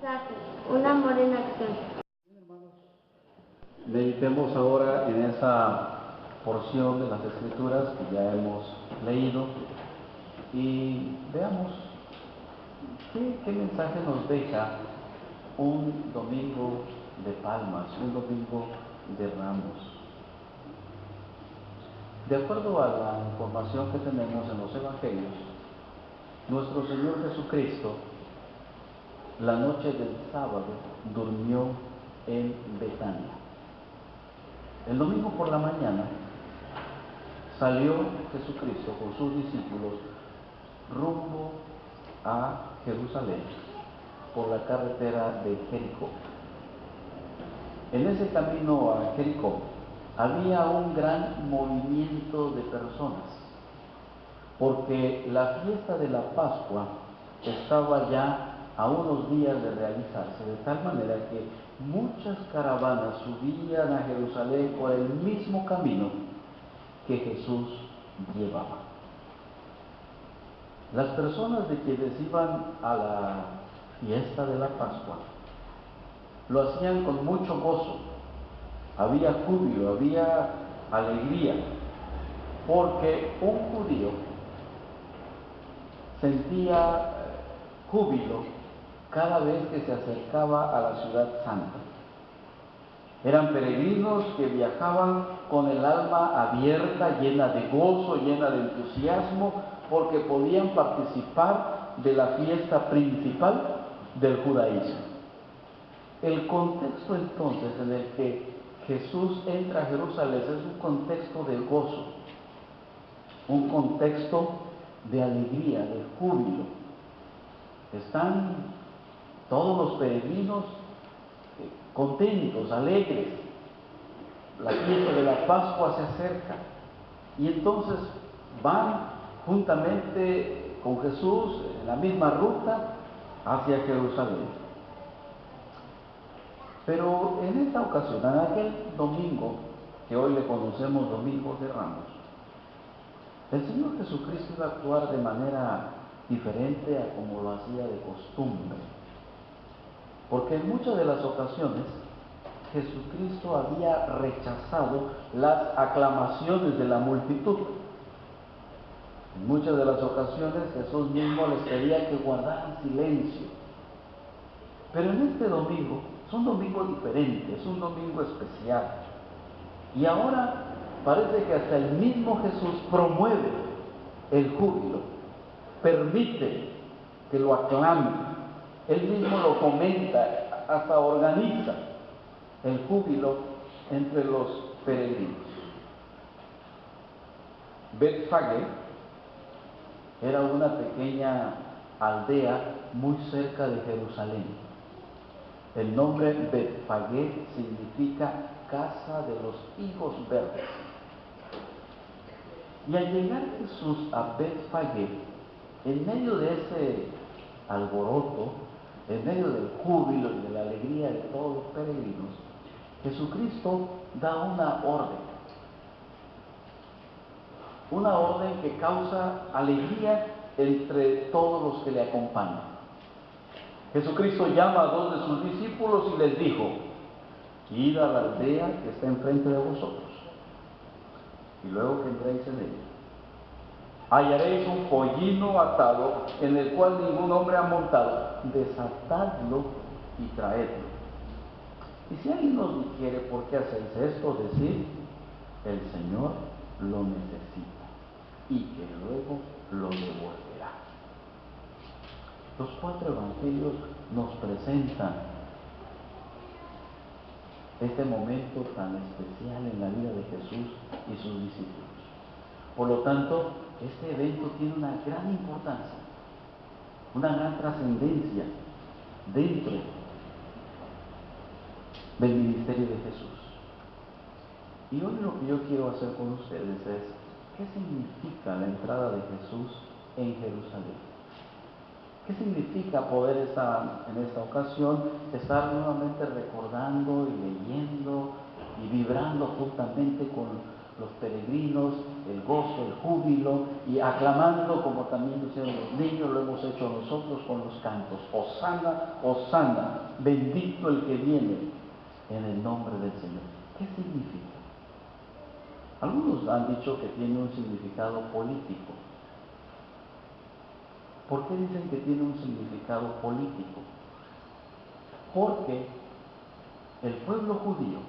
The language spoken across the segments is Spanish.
Un amor en acción. Meditemos ahora en esa porción de las Escrituras que ya hemos leído y veamos qué mensaje nos deja un domingo de palmas, un domingo de ramos. De acuerdo a la información que tenemos en los Evangelios, nuestro Señor Jesucristo, la noche del sábado, durmió en Betania. El domingo por la mañana salió Jesucristo con sus discípulos rumbo a Jerusalén por la carretera de Jericó. En ese camino a Jericó había un gran movimiento de personas, porque la fiesta de la Pascua estaba ya a unos días de realizarse, de tal manera que muchas caravanas subían a Jerusalén por el mismo camino que Jesús llevaba. Las personas de quienes iban a la fiesta de la Pascua lo hacían con mucho gozo, había júbilo, había alegría, porque un judío sentía júbilo cada vez que se acercaba a la ciudad santa. Eran peregrinos que viajaban con el alma abierta, llena de gozo, llena de entusiasmo, porque podían participar de la fiesta principal del judaísmo. El contexto entonces en el que Jesús entra a Jerusalén es un contexto de gozo, un contexto de alegría, de júbilo. Están todos los peregrinos contentos, alegres. La fiesta de la Pascua se acerca y entonces van juntamente con Jesús en la misma ruta hacia Jerusalén. Pero en esta ocasión, en aquel domingo que hoy le conocemos Domingo de Ramos, el Señor Jesucristo iba a actuar de manera diferente a como lo hacía de costumbre, porque en muchas de las ocasiones Jesucristo había rechazado las aclamaciones de la multitud. En muchas de las ocasiones Jesús mismo les pedía que guardaran silencio. Pero en este domingo es un domingo diferente, es un domingo especial. Y ahora parece que hasta el mismo Jesús promueve el júbilo, permite que lo aclamen. Él mismo lo comenta, hasta organiza el júbilo entre los peregrinos. Betfagé era una pequeña aldea muy cerca de Jerusalén. El nombre Betfagé significa casa de los higos verdes. Y al llegar Jesús a Betfagé, en medio de ese alboroto, en medio del júbilo y de la alegría de todos los peregrinos, Jesucristo da una orden que causa alegría entre todos los que le acompañan. Jesucristo llama a dos de sus discípulos y les dijo: id a la aldea que está enfrente de vosotros, y luego que entréis en ella, hallaréis un pollino atado en el cual ningún hombre ha montado, desatadlo y traedlo. Y si alguien os dijere: ¿por qué hacéis esto?, decid: el Señor lo necesita, y que luego lo devolverá. Los cuatro evangelios nos presentan este momento tan especial en la vida de Jesús y sus discípulos. Por lo tanto, este evento tiene una gran importancia, una gran trascendencia dentro del ministerio de Jesús. Y hoy lo que yo quiero hacer con ustedes es: ¿qué significa la entrada de Jesús en Jerusalén? ¿Qué significa poder en esta ocasión estar nuevamente recordando y leyendo y vibrando juntamente con los peregrinos el gozo, el júbilo, y aclamando como también hicieron los niños, lo hemos hecho nosotros con los cantos. Hosana, Hosana, bendito el que viene en el nombre del Señor. ¿Qué significa? Algunos han dicho que tiene un significado político. ¿Por qué dicen que tiene un significado político? Porque el pueblo judío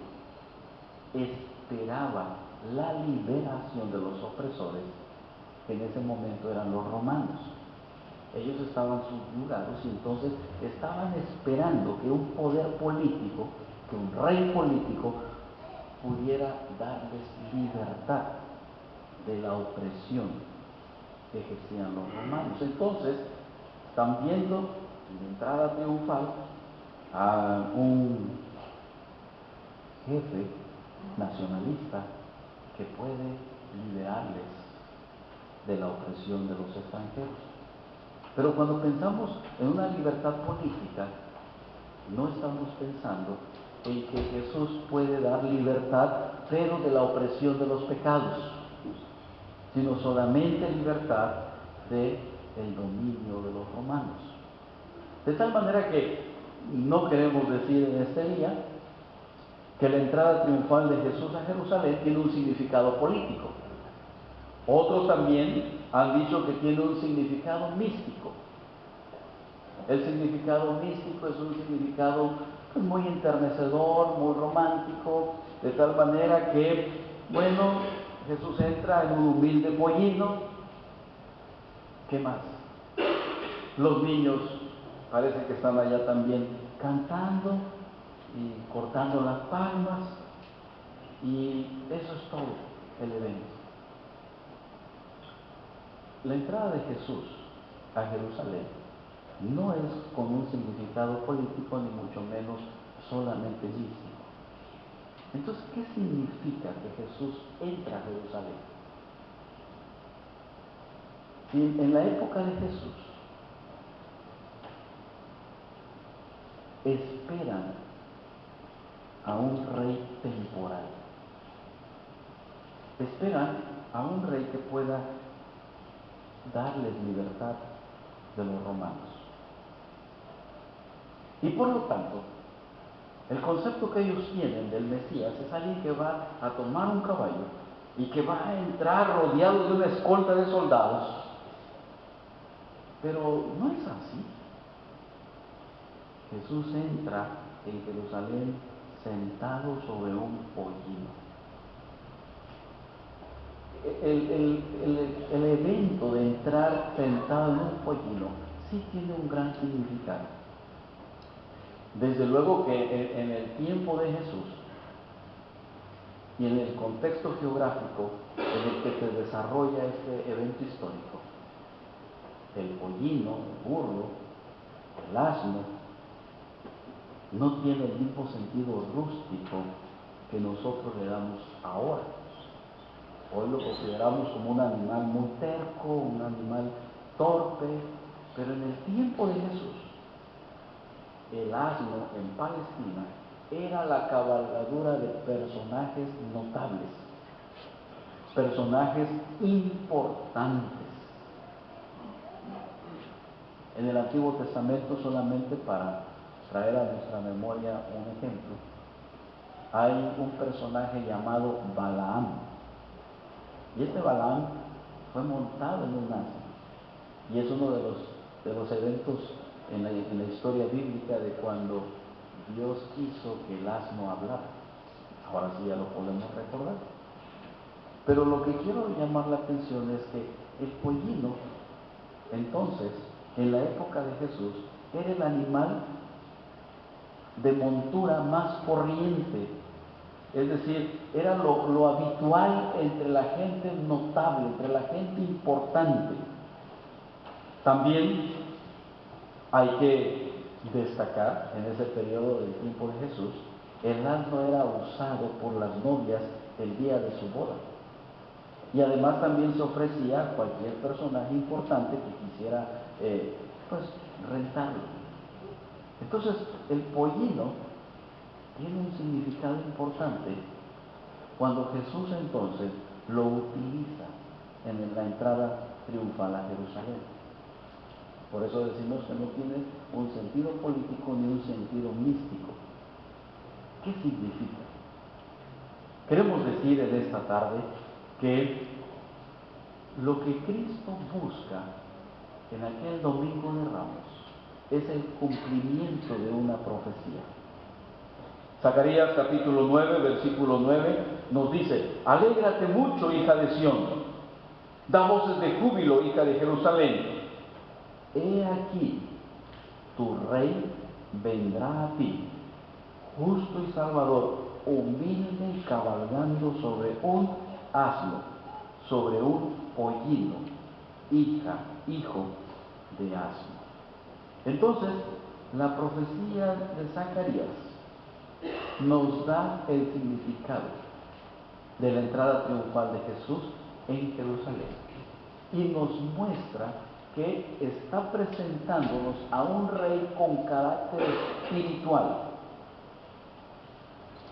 esperaba la liberación de los opresores, que en ese momento eran los romanos. Ellos estaban subyugados y entonces estaban esperando que un poder político, que un rey político, pudiera darles libertad de la opresión que ejercían los romanos. Entonces, están viendo en la entrada triunfal a un jefe nacionalista que puede liberarles de la opresión de los extranjeros. Pero cuando pensamos en una libertad política, no estamos pensando en que Jesús puede dar libertad, pero de la opresión de los pecados, sino solamente libertad del dominio de los romanos. De tal manera que no queremos decir en este día que la entrada triunfal de Jesús a Jerusalén tiene un significado político. Otros también han dicho que tiene un significado místico. El significado místico es un significado muy enternecedor, muy romántico, de tal manera que, bueno, Jesús entra en un humilde pollino. ¿Qué más? Los niños parece que están allá también cantando y cortando las palmas, y eso es todo el evento. La entrada de Jesús a Jerusalén no es con un significado político, ni mucho menos solamente místico. Entonces, ¿qué significa que Jesús entra a Jerusalén? Si en la época de Jesús esperan a un rey temporal, esperan a un rey que pueda darles libertad de los romanos. Y por lo tanto, el concepto que ellos tienen del Mesías es alguien que va a tomar un caballo y que va a entrar rodeado de una escolta de soldados. Pero no es así. Jesús entra en Jerusalén sentado sobre un pollino. El evento de entrar sentado en un pollino sí tiene un gran significado. Desde luego que en el tiempo de Jesús y en el contexto geográfico en el que se desarrolla este evento histórico, el pollino, el burro, el asno, no tiene el mismo sentido rústico que nosotros le damos ahora. Hoy lo consideramos como un animal muy terco, un animal torpe, pero en el tiempo de Jesús, el asno en Palestina era la cabalgadura de personajes notables, personajes importantes. En el Antiguo Testamento, solamente para traer a nuestra memoria un ejemplo, hay un personaje llamado Balaam. Y este Balaam fue montado en un asno. Y es uno de los eventos en la historia bíblica de cuando Dios hizo que el asno hablara. Ahora sí ya lo podemos recordar. Pero lo que quiero llamar la atención es que el pollino, entonces, en la época de Jesús, era el animal de montura más corriente. Es decir, era lo habitual entre la gente notable, entre la gente importante. También hay que destacar, en ese periodo del tiempo de Jesús, el asno era usado por las novias el día de su boda. Y además también se ofrecía a cualquier personaje importante que quisiera rentarlo. Entonces, el pollino tiene un significado importante cuando Jesús entonces lo utiliza en la entrada triunfal a Jerusalén. Por eso decimos que no tiene un sentido político ni un sentido místico. ¿Qué significa? Queremos decir en esta tarde que lo que Cristo busca en aquel Domingo de Ramos es el cumplimiento de una profecía. Zacarías capítulo 9, versículo 9 nos dice: alégrate mucho, hija de Sión, da voces de júbilo, hija de Jerusalén. He aquí, tu rey vendrá a ti, justo y salvador, humilde y cabalgando sobre un asno, sobre un pollino, hijo de asno. Entonces, la profecía de Zacarías nos da el significado de la entrada triunfal de Jesús en Jerusalén y nos muestra que está presentándonos a un rey con carácter espiritual.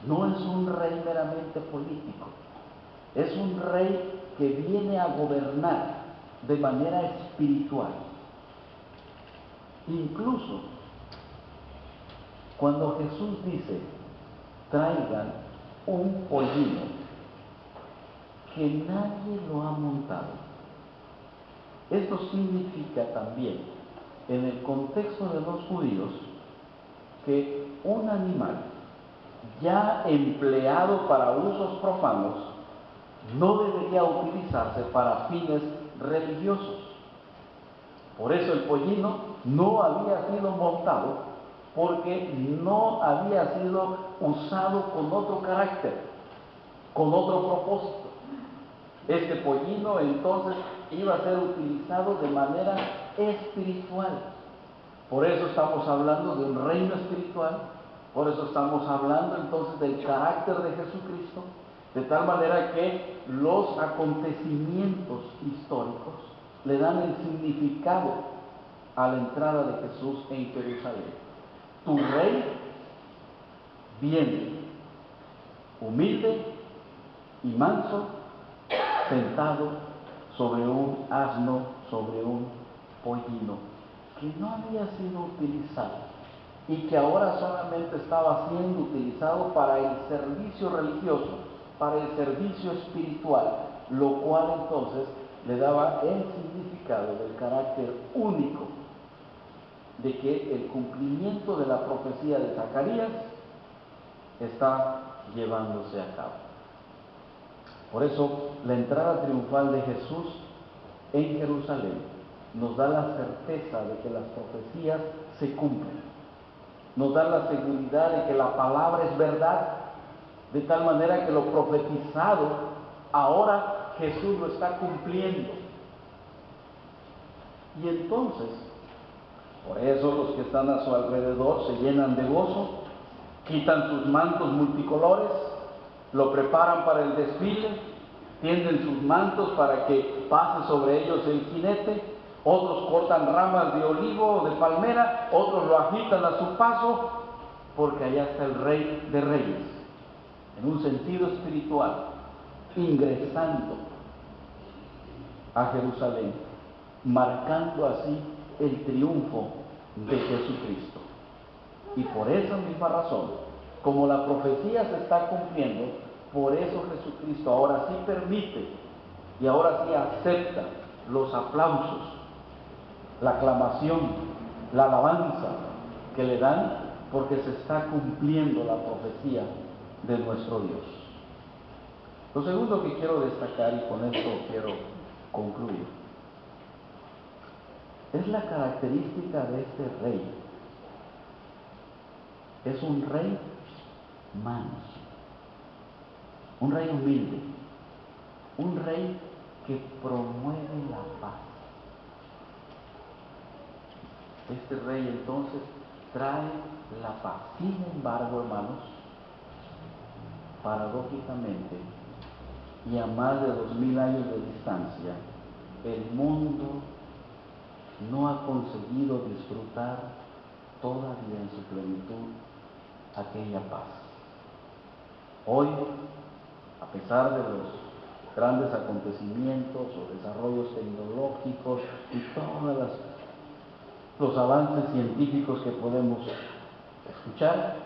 No es un rey meramente político, es un rey que viene a gobernar de manera espiritual. Incluso cuando Jesús dice: traigan un pollino, que nadie lo ha montado. Esto significa también, en el contexto de los judíos, que un animal ya empleado para usos profanos no debería utilizarse para fines religiosos. Por eso el pollino no había sido montado, porque no había sido usado con otro carácter, con otro propósito. Este pollino entonces iba a ser utilizado de manera espiritual. Por eso estamos hablando de un reino espiritual, por eso estamos hablando entonces del carácter de Jesucristo, de tal manera que los acontecimientos históricos le dan el significado a la entrada de Jesús en Jerusalén. Tu rey viene humilde y manso, sentado sobre un asno, sobre un pollino, que no había sido utilizado y que ahora solamente estaba siendo utilizado para el servicio religioso, para el servicio espiritual, lo cual entonces le daba el significado del carácter único de que el cumplimiento de la profecía de Zacarías está llevándose a cabo. Por eso, la entrada triunfal de Jesús en Jerusalén nos da la certeza de que las profecías se cumplen, nos da la seguridad de que la palabra es verdad, de tal manera que lo profetizado ahora Jesús lo está cumpliendo. Y entonces, por eso los que están a su alrededor se llenan de gozo, quitan sus mantos multicolores, lo preparan para el desfile, tienden sus mantos para que pase sobre ellos el jinete, otros cortan ramas de olivo o de palmera, otros lo agitan a su paso, porque allá está el Rey de Reyes, en un sentido espiritual, ingresando a Jerusalén, marcando así el triunfo de Jesucristo. Y por esa misma razón, como la profecía se está cumpliendo, por eso Jesucristo ahora sí permite y ahora sí acepta los aplausos, la aclamación, la alabanza que le dan, porque se está cumpliendo la profecía de nuestro Dios. Lo segundo que quiero destacar, y con esto quiero concluir, es la característica de este rey. Es un rey manso, un rey humilde, un rey que promueve la paz. Este rey entonces trae la paz. Sin embargo, hermanos, paradójicamente, y a más de 2000 años de distancia, el mundo no ha conseguido disfrutar todavía en su plenitud aquella paz. Hoy, a pesar de los grandes acontecimientos o desarrollos tecnológicos y todos los avances científicos que podemos escuchar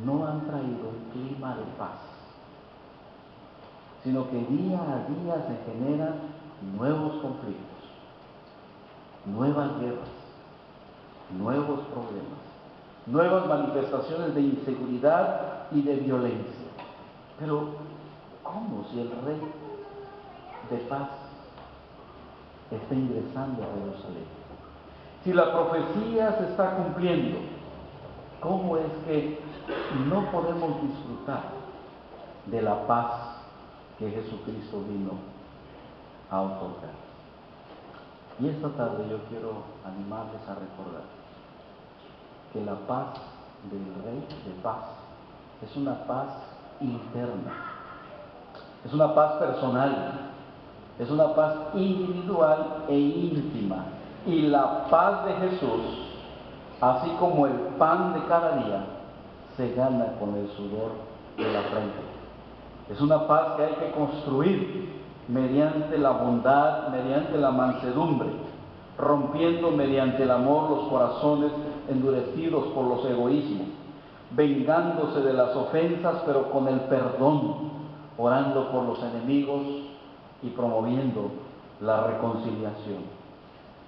no han traído un clima de paz, sino que día a día se generan nuevos conflictos, nuevas guerras, nuevos problemas, nuevas manifestaciones de inseguridad y de violencia. Pero, ¿cómo si el Rey de paz está ingresando a Jerusalén? Si la profecía se está cumpliendo, ¿cómo es que no podemos disfrutar de la paz que Jesucristo vino a otorgar? Y esta tarde yo quiero animarles a recordar que la paz del Rey de paz es una paz interna, es una paz personal, es una paz individual e íntima. Y la paz de Jesús, así como el pan de cada día, se gana con el sudor de la frente. Es una paz que hay que construir mediante la bondad, mediante la mansedumbre, rompiendo mediante el amor los corazones endurecidos por los egoísmos, vengándose de las ofensas, pero con el perdón, orando por los enemigos y promoviendo la reconciliación.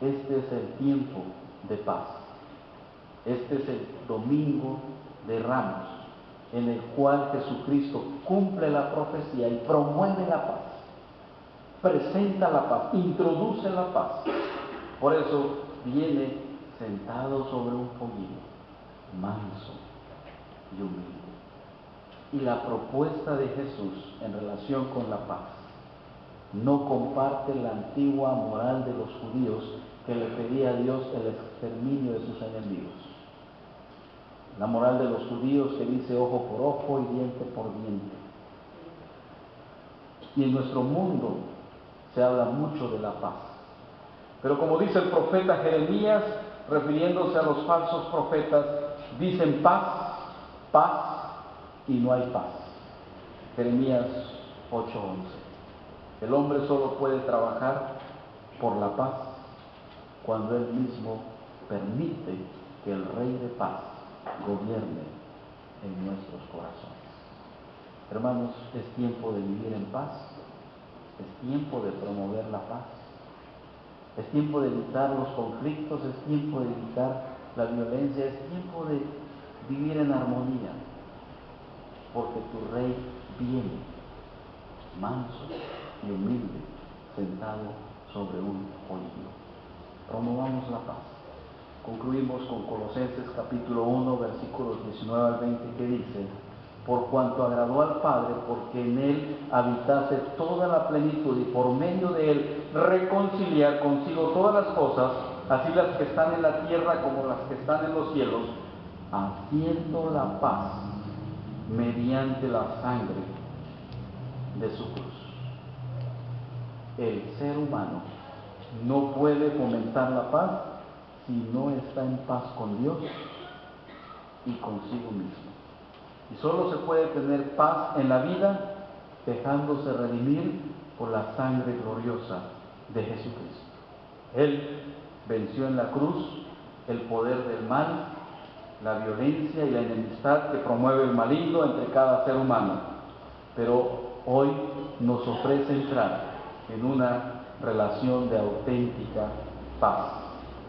Este es el tiempo de paz. Este es el domingo de Ramos, en el cual Jesucristo cumple la profecía y promueve la paz, presenta la paz, introduce la paz. Por eso viene sentado sobre un pollino, manso y humilde. Y la propuesta de Jesús en relación con la paz no comparte la antigua moral de los judíos que le pedía a Dios el exterminio de sus enemigos. La moral de los judíos que dice ojo por ojo y diente por diente. Y en nuestro mundo se habla mucho de la paz. Pero como dice el profeta Jeremías, refiriéndose a los falsos profetas, dicen paz, paz y no hay paz. Jeremías 8:11. El hombre solo puede trabajar por la paz cuando él mismo permite que el Rey de paz gobierne en nuestros corazones. Hermanos, es tiempo de vivir en paz, es tiempo de promover la paz, es tiempo de evitar los conflictos, es tiempo de evitar la violencia, es tiempo de vivir en armonía, porque tu Rey viene, manso y humilde, sentado sobre un pollino. Promovamos la paz. Concluimos con Colosenses capítulo 1, versículos 19 al 20, que dice: por cuanto agradó al Padre, porque en Él habitase toda la plenitud, y por medio de Él reconciliar consigo todas las cosas, así las que están en la tierra como las que están en los cielos, haciendo la paz mediante la sangre de su cruz. El ser humano no puede fomentar la paz si no está en paz con Dios y consigo mismo. Y solo se puede tener paz en la vida dejándose redimir por la sangre gloriosa de Jesucristo. Él venció en la cruz el poder del mal, la violencia y la enemistad que promueve el maligno entre cada ser humano. Pero hoy nos ofrece entrar en una relación de auténtica paz.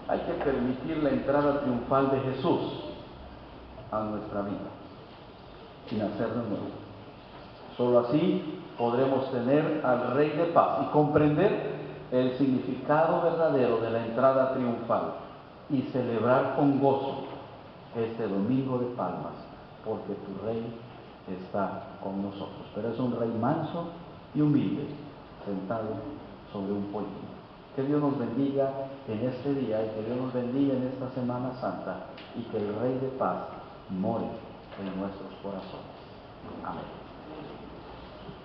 Hay que permitir la entrada triunfal de Jesús a nuestra vida, sin hacer de nuevo. Solo así podremos tener al Rey de paz y comprender el significado verdadero de la entrada triunfal y celebrar con gozo este domingo de palmas, porque tu Rey está con nosotros. Pero es un Rey manso y humilde, sentado sobre un pollino. Que Dios nos bendiga en este día y que Dios nos bendiga en esta Semana Santa y que el Rey de paz more en nuestros corazones. Amén.